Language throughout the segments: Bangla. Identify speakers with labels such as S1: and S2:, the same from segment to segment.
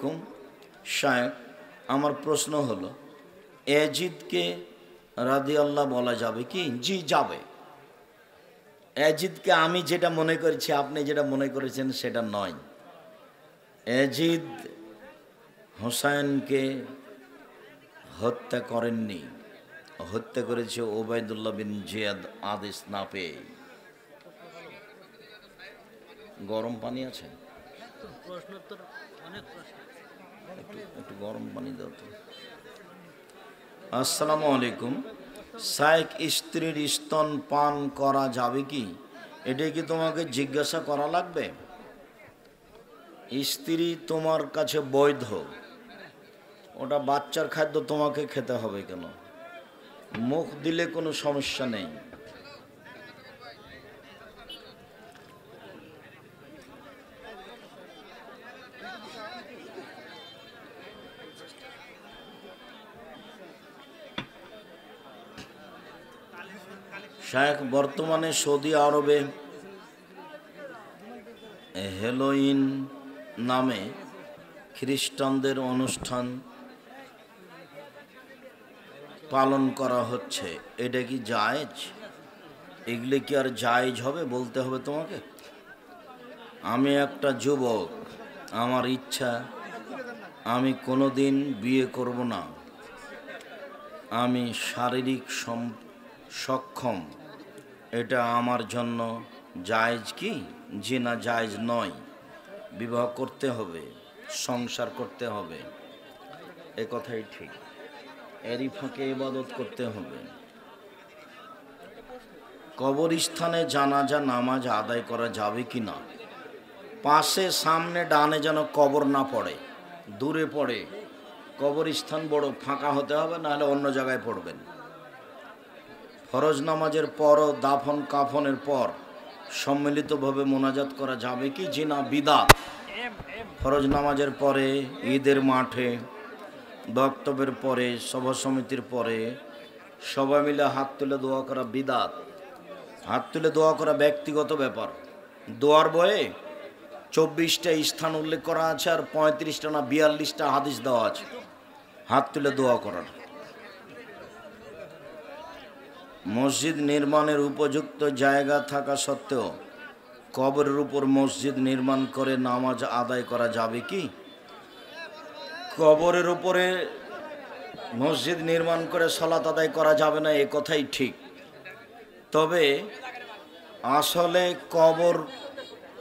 S1: কুম শায়েখ, আমার প্রশ্ন হলো এজিদকে রাদিয়াল্লাহ বলা যাবে কি? জি যাবে। এজিদকে আমি যেটা মনে করছি, আপনি যেটা মনে করেছেন সেটা নয়। এজিদ হোসাইনকে হত্যা করেননি, হত্যা করেছে ওবায়দুল্লাহ বিন জিয়াদ আদেশ না পেয়ে। গরম পানি আছে? একটু গরম পানি দাও তো। আসসালামু আলাইকুম। শায়েখ, স্ত্রীর স্তন পান করা যাবে কি? এটা কি তোমাকে জিজ্ঞাসা করা লাগবে? স্ত্রী তোমার কাছে বৈধ, ওটা বাচ্চার খাদ্য, তোমাকে খেতে হবে কেন? মুখ দিলে কোনো সমস্যা নেই। শায়েখ, বর্তমানে সৌদি আরবে হ্যালোইন নামে খ্রিস্টানদের অনুষ্ঠান পালন করা হচ্ছে, এটা কি জায়েজ? এগুলি কি আর জায়েজ হবে? বলতে হবে তোমাকে। আমি একটা যুবক, আমার ইচ্ছা আমি কোনোদিন বিয়ে করব না, আমি শারীরিক সক্ষম, এটা আমার জন্য জায়েজ কি? জি না, জায়েজ নয়। বিবাহ করতে হবে, সংসার করতে হবে, এ কথাই ঠিক। এরই ফাঁকে ইবাদত করতে হবে। কবরস্থানে জানাজা নামাজ আদায় করা যাবে কি না? পাশে সামনে ডানে যেন কবর না পড়ে, দূরে পড়ে। কবরস্থান বড় ফাঁকা হতে হবে, নাহলে অন্য জায়গায় পড়বেন। ফরজ নামাজের পর ও দাফন কাফনের পর সম্মিলিতভাবে মোনাজাত করা যাবে কি? জি না, বিদআত। ফরজ নামাজের পরে, ঈদের মাঠে, বক্তব্যের পরে, সভা সমিতির পরে সবাই মিলে হাত তুলে দোয়া করা বিদআত। হাত তুলে দোয়া করা ব্যক্তিগত ব্যাপার। দোয়ার বইয়ে 24টা স্থান উল্লেখ করা আছে, আর 35টা না 42টা হাদিস দেওয়া আছে হাত তুলে দোয়া করার। মসজিদ নির্মাণের উপযুক্ত জায়গা থাকা সত্ত্বেও কবরের উপর মসজিদ নির্মাণ করে নামাজ আদায় করা যাবে কি? কবরের উপরে মসজিদ নির্মাণ করে সালাত আদায় করা যাবে না, এ কথাই ঠিক। তবে আসলে কবর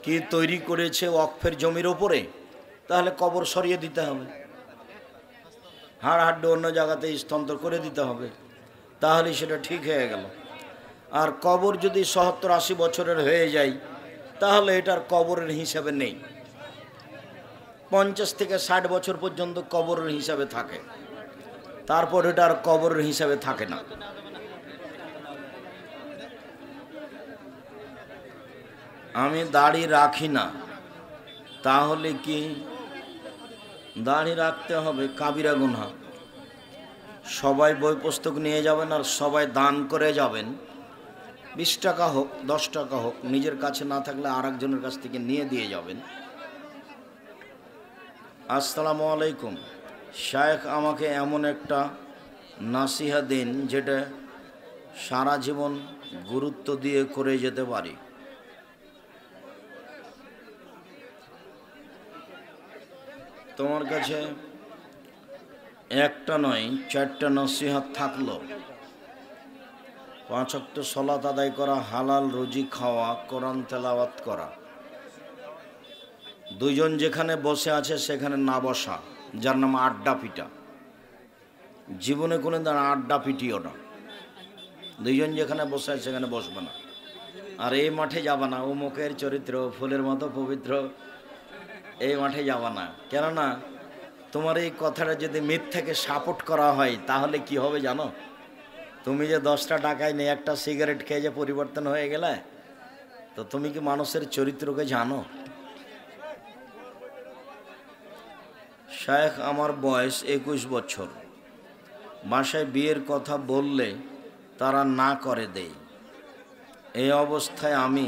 S1: কি তৈরি করেছে ওয়াকফের জমির ওপরে, তাহলে কবর সরিয়ে দিতে হবে, হাড় হাড্ডি অন্য জায়গাতে স্থানান্তর করে দিতে হবে, তাহলে সেটা ঠিক হয়ে গেল। আর কবর যদি 70-80 বছরের হয়ে যায়, তাহলে এটার কবরের হিসাবে নেই। 50 থেকে 60 বছর পর্যন্ত কবরের হিসাবে থাকে, তারপর এটা আর কবরের হিসাবে থাকে না। আমি দাড়ি রাখি না, তাহলে কি দাড়ি রাখতে হবে? কাবিরা গুনাহ। সবাই বই পুস্তক নিয়ে যাবেন আর সবাই দান করে যাবেন, 20 টাকা হোক 10 টাকা হোক, নিজের কাছে না থাকলে আর একজনের কাছ থেকে নিয়ে দিয়ে যাবেন। আসসালামু আলাইকুম। শায়েখ, আমাকে এমন একটা নাসিহা দিন যেটা সারা জীবন গুরুত্ব দিয়ে করে যেতে পারি। তোমার কাছে একটা নয় 4টা নসিহত থাকলো। 5 ওয়াক্ত সালাত আদায় করা, হালাল রুজি খাওয়া, কোরআন তেলাওয়াত করা, দুইজন যেখানে বসে আছে সেখানে না বসা, যার নাম আড্ডা পিটা। জীবনে কোনো দিন আড্ডা পিটিও না। দুইজন যেখানে বসে আছে সেখানে বসবে না। আর এই মাঠে যাবা না, ও মুখের চরিত্র ফুলের মতো পবিত্র, এই মাঠে যাবা না। কেননা তোমার এই কথাটা যদি মিথ্যাকে সাপোর্ট করা হয়, তাহলে কি হবে জানো? তুমি যে 10টা টাকায় নিয়ে একটা সিগারেট খেয়ে যে পরিবর্তন হয়ে গেলে, তো তুমি কি মানুষের চরিত্রকে জানো? শায়েখ, আমার বয়স 21 বছর। বাসায় বিয়ের কথা বললে তারা না করে দেয়। এই অবস্থায় আমি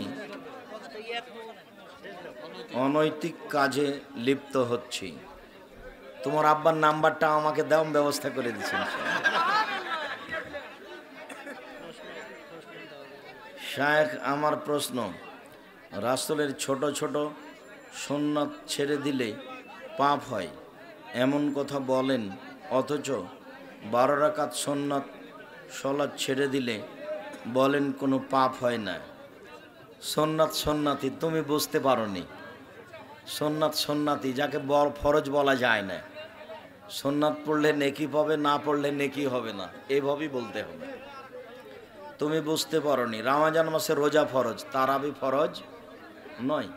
S1: অনৈতিক কাজে লিপ্ত হচ্ছি। তোমার আব্বার নাম্বারটা আমাকে দাও, ব্যবস্থা করে দিচ্ছি। শায়েখ, আমার প্রশ্ন, রাসূলের ছোট ছোট সুন্নাত ছেড়ে দিলে পাপ হয় এমন কথা বলেন, অথচ 12 রাকাত সুন্নাত সালাত ছেড়ে দিলে বলেন কোনো পাপ হয় না। সুন্নাত সুন্নাতি তুমি বুঝতে পারোনি। সুন্নাত সুন্নাতি যাকে ফরজ বলা যায় না। সুন্নাত পড়লে নেকি পাবে, না পড়লে নেকি হবে না, এইভাবেই বলতে হবে। তুমি বুঝতে পারোনি। রমজান মাসে রোজা ফরজ, তারাবি ফরজ নয়।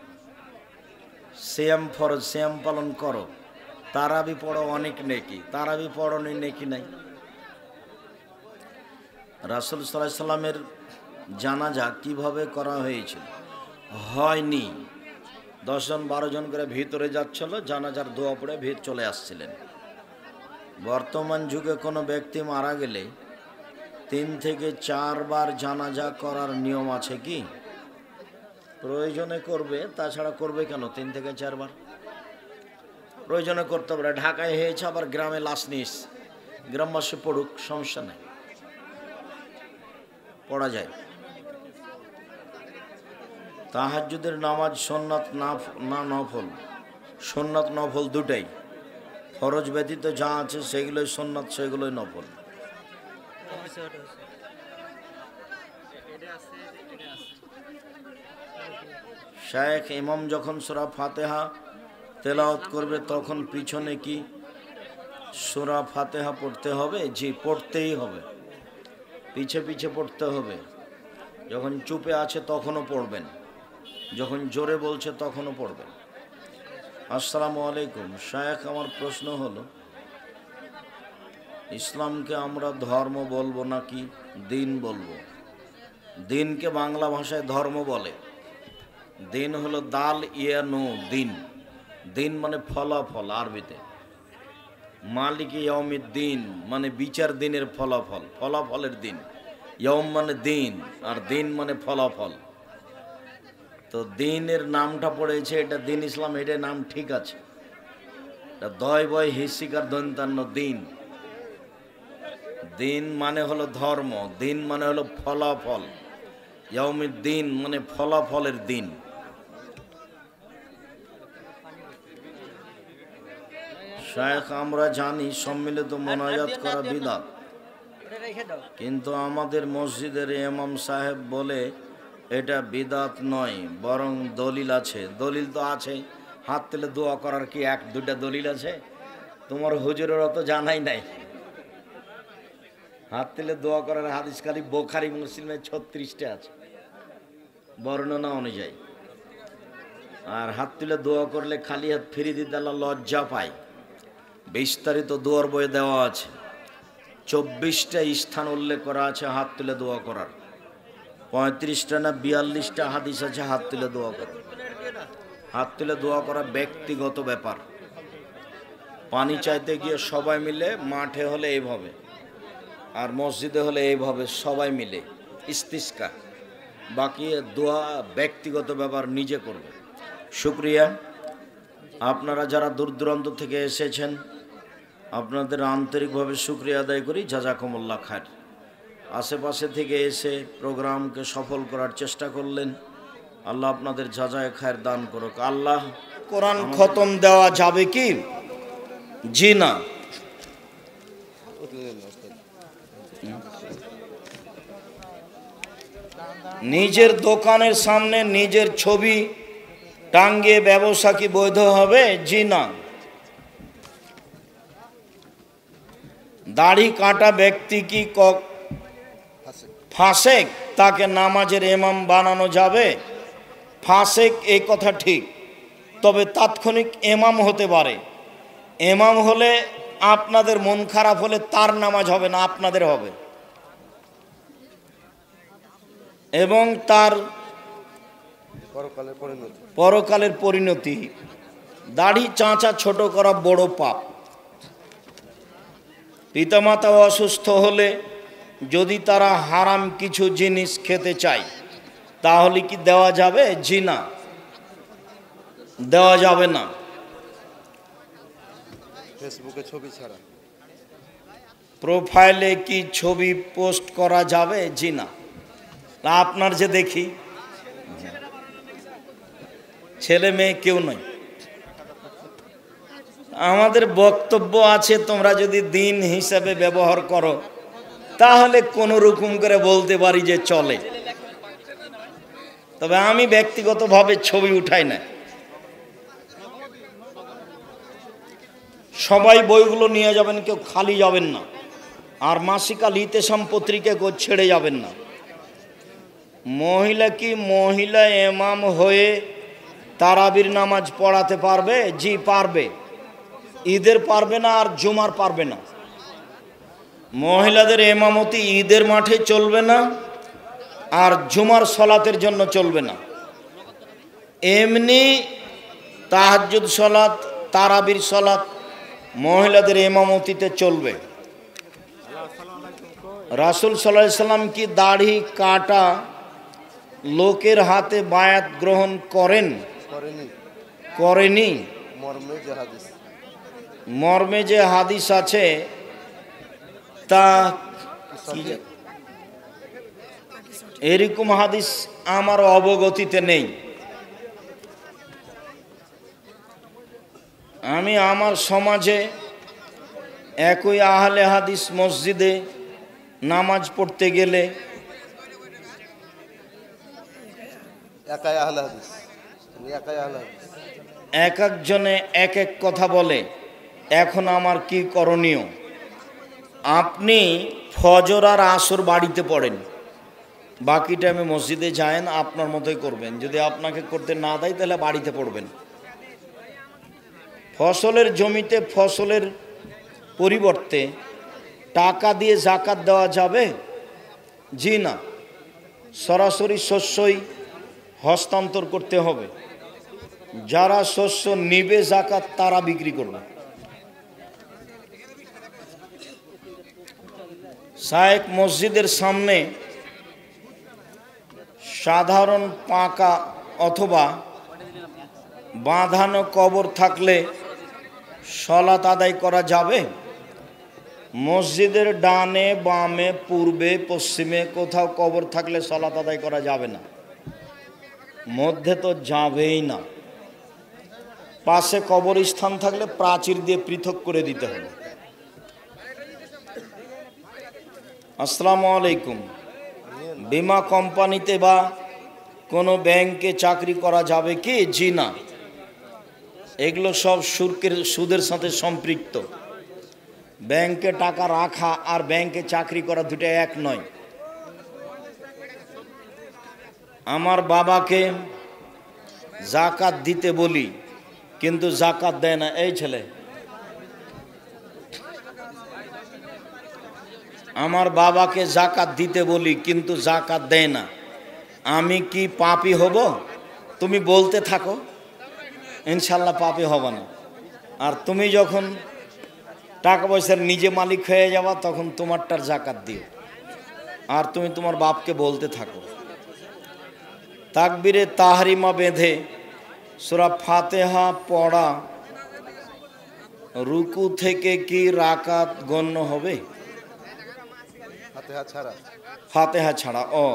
S1: সিয়াম ফরজ, সিয়াম পালন করো। তারাবি পড়ো, অনেক নেকি। তারাবি পড়নি, নেকি নাই। রাসূল সাল্লাল্লাহু আলাইহি সাল্লামের জানাজা কিভাবে করা হয়েছিল? হয়নি। 10 জন 12 জন করে ভিতরে যাচ্ছিল, জানাজার দোয়া পড়ে ভিতরে চলে আসছিলেন। বর্তমান যুগে কোনো ব্যক্তি মারা গেলে 3 থেকে 4 বার জানাজা করার নিয়ম আছে কি? প্রয়োজনে করবে, তাছাড়া করবে কেন 3 থেকে 4 বার? প্রয়োজনে করতে পারে। ঢাকায় হয়েছে, আবার গ্রামে লাশ নিস, গ্রামবাসী পড়ুক, সমস্যা নেই, পড়া যায়। তাহাজ্জুদের নামাজ সুন্নাত না নফল? সুন্নাত নফল দুটাই। ফরজ ব্যতীত যা আছে সেগুলোই সুন্নাত, সেগুলোই নফল। শায়েখ, ইমাম যখন সূরা ফাতিহা তেলাওয়াত করবে তখন পিছনে কি সূরা ফাতিহা পড়তে হবে? জি, পড়তেই হবে, পিছে পিছে পড়তে হবে। যখন চুপে আছে তখনও পড়বেন, যখন জোরে বলছে তখনও পড়বেন। আসসালামু আলাইকুম শায়েখ, আমার প্রশ্ন হলো, ইসলামকে আমরা ধর্ম বলবো নাকি দিন বলবো? দিনকে বাংলা ভাষায় ধর্ম বলে। দিন হলো দাল ইয়া নো, দিন। দিন মানে ফলাফল আরবিতে। মালিক ইয়াউমিদ্দিন মানে বিচার দিনের ফলাফল, ফলাফলের দিন। ইয়াউম মানে দিন, আর দিন মানে ফলাফল। তো দিনের নামটা পড়েছে, এটা দিন ইসলাম, এটা নাম ঠিক আছে। এটা দয় বয় হিসিকার দন্তান্ন দিন। দিন মানে হলো ধর্ম, দিন মানে হলো ফলাফল। ইয়াউমিদ্দিন মানে ফলাফলের দিন। শায়েখ, আমরা জানি সম্মিলিত মোনাজাত করা বিদআত, কিন্তু আমাদের মসজিদের ইমাম সাহেব বলে এটা বিদআত নয়, বরং দলিল আছে। দলিল তো আছে, হাত তুলে দোয়া করার কি 1-2টা দলিল আছে? তোমার হুজুরেরও তো জানাই নাই। হাত তুলে দোয়া করার হাদিস খালি বুখারী মুসলিমে 36টা আছে বর্ণনা অনুযায়ী। আর হাত তুলে দোয়া করলে খালি হাত ফিরিয়ে দিতে আল্লাহ লজ্জা পায়। বিস্তারিত দোয়ার বইয়ে দেওয়া আছে, 24টা স্থান উল্লেখ করা আছে হাত তুলে দোয়া করার। 35টা না 42টা হাদিস আছে হাত তুলে দোয়া করা। হাত তুলে দোয়া করা ব্যক্তিগত ব্যাপার। পানি চাইতে গিয়ে সবাই মিলে, মাঠে হলে এইভাবে, আর মসজিদে হলে এইভাবে সবাই মিলে ইস্তিসকা। বাকি দোয়া ব্যক্তিগত ব্যাপার, নিজে করবে। শুকরিয়া। আপনারা যারা দূর দূরান্ত থেকে এসেছেন, আপনাদের আন্তরিকভাবে শুকরিয়া আদায় করি, জাযাকুমুল্লাহ খায়র। আশেপাশে থেকে এসে প্রোগ্রামকে সফল করার চেষ্টা করলেন, আল্লাহ আপনাদের জাযায়ে খায়র দান করুক। আল্লাহ, কোরআন খতম দেওয়া যাবে কি? জি না। নিজের দোকানের সামনে নিজের ছবি টাঙ্গিয়ে ব্যবসা কি বৈধ হবে? জি না। দাড়ি কাটা ব্যক্তি কি ফাসেক? তাকে নামাজের ইমাম বানানো যাবে? ফাসেক এই কথা ঠিক, তবে তাৎক্ষণিক ইমাম হতে পারে। ইমাম হলে আপনাদের মন খারাপ হলে তার নামাজ হবে না, আপনাদের হবে। এবং তার পরকালের পরিণতি। দাড়ি চাঁচা ছোট করা বড় পাপ। পিতামাতা অসুস্থ হলে যদি তারা হারাম কিছু জিনিস খেতে চায় তাহলে কি দেওয়া যাবে? জি না, দেওয়া যাবে না।
S2: ফেসবুকে ছবি ছাড়া।
S1: প্রোফাইলে কি ছবি পোস্ট করা যাবে? জি না। আপনার যে দেখি ছেলে মেয়ে কেউ নয়। আমাদের বক্তব্য আছে, তোমরা যদি দিন হিসাবে ব্যবহার করো তাহলে কোনো রকম করে বলতে পারি যে চলে। তবে আমি ব্যক্তিগতভাবে ছবি উঠাই না। সবাই বইগুলো নিয়ে যাবেন, কেউ খালি যাবেন না। আর মাসিকাল ইতেসাম পত্রিকা কেউ ছেড়ে যাবেন না। মহিলা কি মহিলা ইমাম হয়ে তারাবির নামাজ পড়াতে পারবে? জি পারবে। ঈদের পারবে না আর জুমার পারবে না। মহিলাদের ইমামতি ঈদের মাঠে চলবে না আর জুমার সলাতের জন্য চলবে না। এমনি তাহাজ্জুদ সলাত, তারাবির সলাত মহিলাদের ইমামতিতে চলবে। রাসূল সাল্লাল্লাহু আলাইহি সাল্লাম কি দাড়ি কাটা লোকের হাতে বায়াত গ্রহণ করেন? করেনি। মর্মে যে হাদিস আছে তা এরকম হাদিস আমার অবগতিতে নেই। আমি আমার সমাজে একই আহলে হাদিস মসজিদে নামাজ পড়তে গেলে এক একজনে এক এক কথা বলে। এখন আমার কি করণীয়? আপনি ফজর আর আসর বাড়িতে পড়েন, বাকি টাইমে মসজিদে যায়েন, আপনার মতোই করবেন। যদি আপনাকে করতে না দেয় তাহলে বাড়িতে পড়বেন। ফসলের জমিতে ফসলের পরিবর্তে টাকা দিয়ে জাকাত দেওয়া যাবে? জি না। সরাসরি শস্যই হস্তান্তর করতে হবে। যারা শস্য নিবে জাকাত তারা বিক্রি করবে। শায়েখ মসজিদের সামনে সাধারণ পাকা অথবা বাঁধানো কবর থাকলে সলাত আদায় করা যাবে? মসজিদের ডানে বামে পূর্বে পশ্চিমে কোথাও কবর থাকলে সলাত আদায় করা যাবে না। মধ্যে তো যাবেই না। পাশে কবরস্থান থাকলে প্রাচীর দিয়ে পৃথক করে দিতে হবে। আসসালামু আলাইকুম। বীমা কোম্পানিতে বা কোনো ব্যাংকে চাকরি করা যাবে কি? জি না। এগুলো সব সুদের সাথে সম্পৃক্ত। ব্যাংকে টাকা রাখা আর ব্যাংকে চাকরি করা দুটো এক নয়। আমার বাবাকে জাকাত দিতে বলি কিন্তু জাকাত দেয় না। এই ছেলে, আমার বাবাকে জাকাত দিতে বলি কিন্তু জাকাত দেয় না, আমি কি পাপী হব? তুমি বলতে থাকো, ইনশাল্লাহ পাপী হব না। আর তুমি যখন টাকা পয়সার নিজে মালিক হয়ে যাবা তখন তোমারটার জাকাত দিও। আর তুমি তোমার বাপকে বলতে থাকো। তাকবীরে তাহরিমা বেঁধে সূরা ফাতিহা পড়া রুকু থেকে কি রাকাত গণ্য হবে? ফাতিহা ছাড়া। ও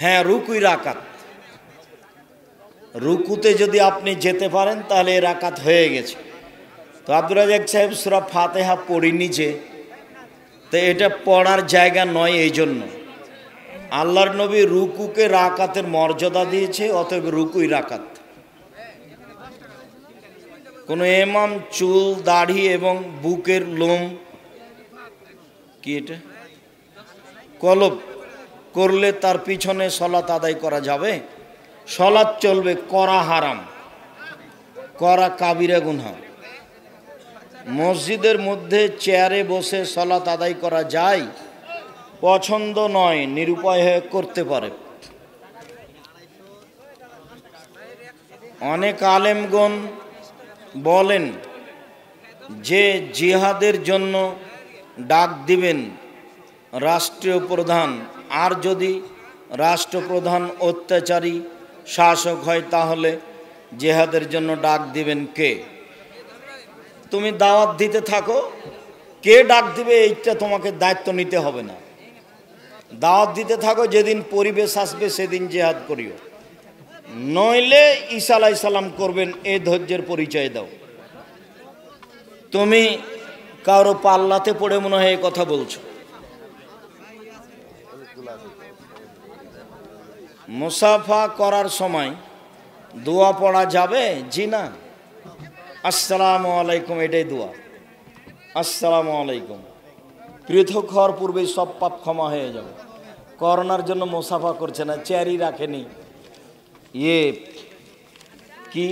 S1: হ্যাঁ, রুকুই রাকাত। রুকুতে যদি আপনি যেতে পারেন তাহলে রাকাত হয়ে গেছে। তো আব্দুর রাজ্জাক সাহেব সূরা ফাতিহা পড়িনি যে, তো এটা পড়ার জায়গা নয়। এই জন্য আল্লাহর নবী রুকুকে রাকাতের মর্যাদা দিয়েছে, অতএব রুকুই রাকাত। কোনো ইমাম চুল দাড়ি এবং বুকের লোম কি এটা কলব করলে তার পিছনে সলাত আদায় করা যাবে? সলাত চলবে, করা হারাম, করা কাবিরা গুনাহ। মসজিদের মধ্যে চেয়ারে বসে সলাত আদায় করা যায়? পছন্দ নয়, নিরুপায় হয়ে করতে পারে। অনেক আলেমগণ বলেন যে জিহাদের জন্য ডাক দিবেন রাষ্ট্রীয় প্রধান, আর যদি রাষ্ট্রপ্রধান অত্যাচারী শাসক হয় তাহলে জিহাদের জন্য ডাক দিবেন কে? তুমি দাওয়াত দিতে থাকো, কে ডাক দিবে এইটা তোমাকে দায়িত্ব নিতে হবে না। দাওয়াত দিতে থাকো, যেদিন পরিবেশ আসবে সেদিন জিহাদ করিও, নইলে ঈসা আলাইহিস সালাম করবেন, এই ধৈর্যের পরিচয় দাও। তুমি কারো পাল্লাতে পড়ে মনে হয় এই কথা বলছো। মুসাফা করার সময় দোয়া পড়া যাবে? জি না। আসসালামু আলাইকুম, এটাই দোয়া। আসসালামু আলাইকুম। পৃথক হওয়ার পূর্বেই সব পাপ ক্ষমা হয়ে যাবে। করোনার জন্য মুসাফা করছে না, চেয়ারই রাখেনি। কি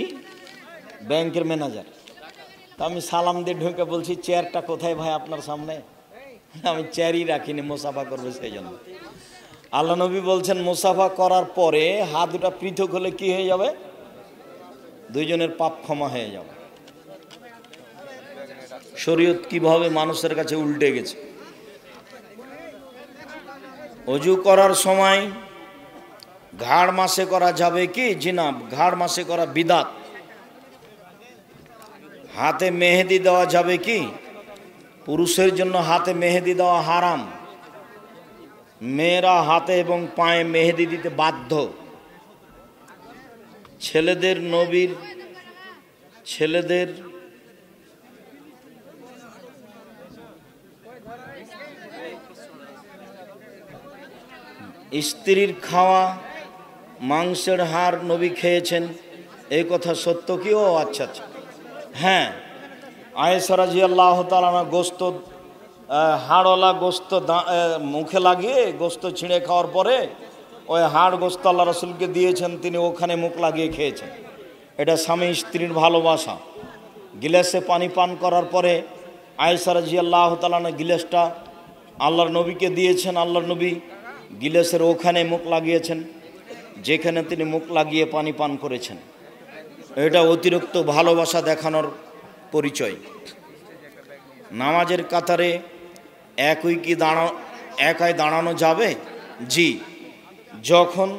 S1: ব্যাংকের ম্যানেজার, তা আমি সালাম দিয়ে ঢুকে বলছি চেয়ারটা কোথায় ভাই আপনার সামনে? আমি চেয়ারই রাখিনি, মুসাফা করবে সেই জন্য। আল্লাহ নবী বলছেন মুসাফা করার পরে হাত দুটা পৃথক হলে কি হয়ে যাবে? দুইজনের পাপ ক্ষমা হয়ে যাবে। শরীয়ত কিভাবে মানুষের কাছে উল্টে গেছে। অজু করার সময় ঘাড় মাসে করা যাবে কি? জি না, ঘাড় মাসে করা বিদাত। হাতে মেহেদি দেওয়া যাবে কি? পুরুষের জন্য হাতে মেহেদি দেওয়া হারাম। মেয়েরা হাতে এবং পায়ে মেহেদি দিতে বাধ্য। ছেলেদের স্ত্রীর খাওয়া মাংসের হাড় নবী খেয়েছেন, এই কথা সত্য কি? ও আচ্ছা আচ্ছা, হ্যাঁ। আয়েশা রাদিয়াল্লাহু তাআলা গোস্ত, হাড়ওয়ালা গোস্ত মুখে লাগিয়ে গোস্ত ছিঁড়ে খাওয়ার পরে ওই হাড় গোস্ত আল্লাহ রাসূলকে দিয়েছেন, তিনি ওখানে মুখ লাগিয়ে খেয়েছেন। এটা স্বামী স্ত্রীর ভালোবাসা। গিলাসে পানি পান করার পরে আয়েশা রাদিয়াল্লাহু তাআলা গিলাসটা আল্লাহর নবীকে দিয়েছেন। আল্লাহর নবী গিলাসের ওখানে মুখ লাগিয়েছেন, যেখানে তিনি মুখ লাগিয়ে পানি পান করেছেন। এটা অতিরিক্ত ভালোবাসা দেখানোর পরিচয়। নামাজের কাতারে একাই দাঁড়ানো যাবে? জি। যখন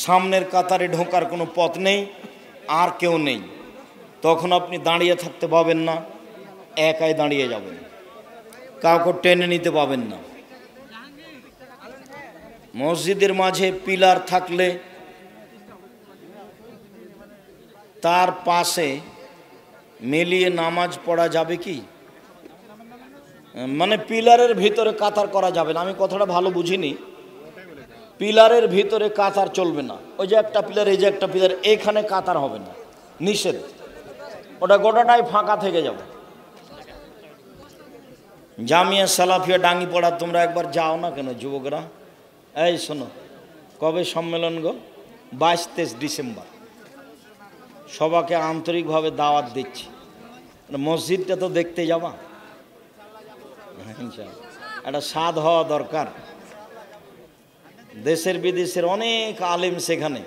S1: সামনের কাতারে ঢোকার কোনো পথ নেই, আর কেউ নেই, তখন আপনি দাঁড়িয়ে থাকতে পাবেন না, একাই দাঁড়িয়ে যাবেন, কাউকে টেনে নিতে পাবেন না। মসজিদের মাঝে পিলার থাকলে তার পাশে মিলিয়ে নামাজ পড়া যাবে কি? মানে পিলারের ভিতরে কাতার করা যাবে না। আমি কথাটা ভালো বুঝিনি। পিলারের ভিতরে কাতার চলবে না। ওই যে একটা পিলার, এই যে একটা পিলার, এখানে কাতার হবে না, নিষেধ। ওটা গোটাটাই ফাঁকা থেকে যাবে। জামিয়া সালাফিয়া ডাঙ্গিপাড়া তোমরা একবার যাও না কেন যুবকরা? এই শোনো, কবে সম্মেলন গো? 22-23 ডিসেম্বর। সবাইকে আন্তরিকভাবে দাওয়াত দিচ্ছি। মসজিদটা তো দেখতে যাবা, একটা স্বাদ হওয়া দরকার। দেশের বিদেশের অনেক আলেম সেখানে।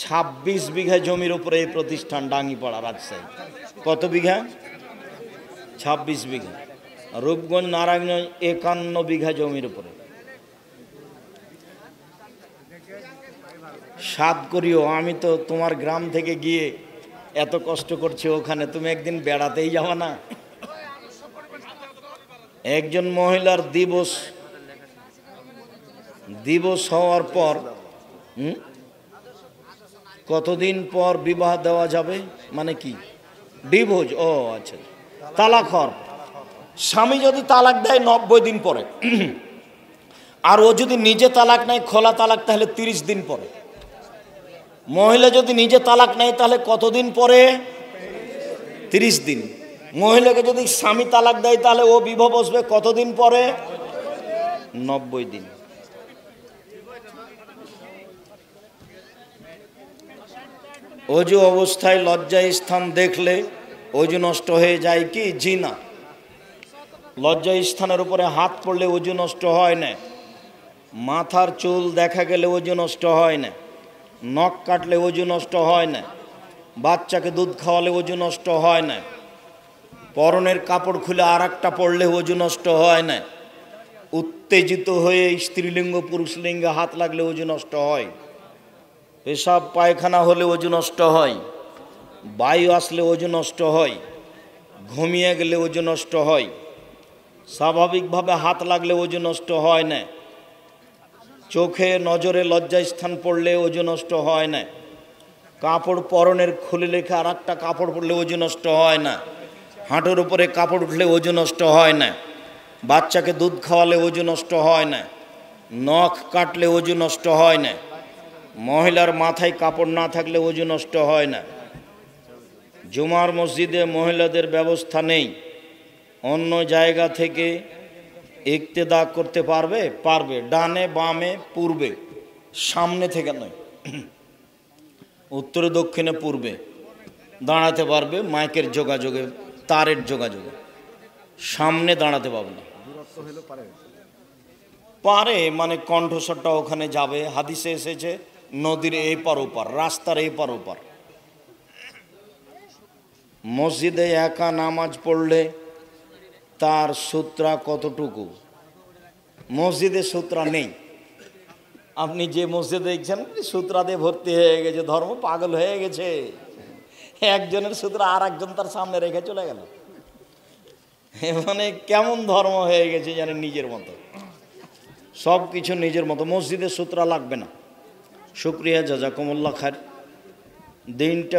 S1: 26 বিঘা জমির উপরে এই প্রতিষ্ঠান, ডাঙ্গিপাড়া, রাজশাহী। কত বিঘা? 26 বিঘা। রূপগঞ্জ, নারায়ণগঞ্জ 51 বিঘা জমির উপরে। সাদ করিও, আমি তো তোমার গ্রাম থেকে গিয়ে এত কষ্ট করছি ওখানে, তুমি একদিন বেড়াতেই যাও না? একজন মহিলার দিবস হওয়ার পর কতদিন পর বিবাহ দেওয়া যাবে? মানে কি ডিভোর্স? ও আচ্ছা, তালাক হওয়ার। স্বামী যদি তালাক দেয় 90 দিন পরে, আর ও যদি নিজে তালাক নেয় খোলা তালাক, তাহলে 30 দিন পরে। মহিলা যদি নিজে তালাক নেয় তাহলে কতদিন পরে? 30 দিন। মহিলাকে যদি স্বামী তালাক দেয় তাহলে ও বিবাহ বসবে কতদিন পরে? 90 দিন। অজু অবস্থায় লজ্জায় স্থান দেখলে অজু নষ্ট হয়ে যায় কি? জি না। লজ্জায় স্থানের উপরে হাত পড়লে অজু নষ্ট হয় না। মাথার চুল দেখা গেলে অজু নষ্ট হয় না। নখ কাটলে অজু নষ্ট হয় না। বাচ্চাকে দুধ খাওয়ালে অজু নষ্ট হয় না। পরনের কাপড় খুলে আর একটা পড়লে অজু নষ্ট হয় না। উত্তেজিত হয়ে স্ত্রীলিঙ্গ পুরুষলিঙ্গে হাত লাগলে অজু নষ্ট হয়। পেশাব পায়খানা হলে অজু নষ্ট হয়। বায়ু আসলে অজু নষ্ট হয়। ঘুমিয়ে গেলে ওজু নষ্ট হয়, স্বাভাবিকভাবে হাত লাগলে ওজু নষ্ট হয় না, চোখে নজরে লজ্জাস্থান পড়লে ওজু নষ্ট হয় না, কাপড় পরনের খুলে রেখে আর একটা কাপড় পরলে ওজু নষ্ট হয় না, হাঁটুর উপরে কাপড় উঠলে ওজু নষ্ট হয় না, বাচ্চাকে দুধ খাওয়ালে ওজু নষ্ট হয় না, নখ কাটলে ওজু নষ্ট হয় না, মহিলার মাথায় কাপড় না থাকলে ওজু নষ্ট হয় না। জুমার মসজিদে মহিলাদের ব্যবস্থা নেই, অন্য জায়গা থেকে ইক্তেদা করতে পারবে? পারবে, ডানে বামে পূর্বে, সামনে থেকে নয়, উত্তরে দক্ষিণে পূর্বে দাঁড়াতে পারবে, মাইকের যোগাযোগে, তারের যোগাযোগে, সামনে দাঁড়াতে পারবে না। পারে মানে কণ্ঠস্বরটা ওখানে যাবে, হাদিসে এসেছে নদীর এই পার ওপার, রাস্তার এই পার ওপার। মসজিদে একা নামাজ পড়লে তার সূত্রা কতটুকু? মসজিদে সূত্রা নেই। আপনি যে মসজিদে দেখছেন সূত্রা দিয়ে ভর্তি হয়ে গেছে, ধর্ম পাগল হয়ে গেছে, একজনের সূত্র আর একজন তার সামনে রেখে চলে গেল, মানে কেমন ধর্ম হয়ে গেছে জানেন, নিজের মতো, সব কিছু নিজের মতো। মসজিদে সূত্রা লাগবে না। শুক্রিয়া, জাজাকুমুল্লাহ খায়ের। দিনটা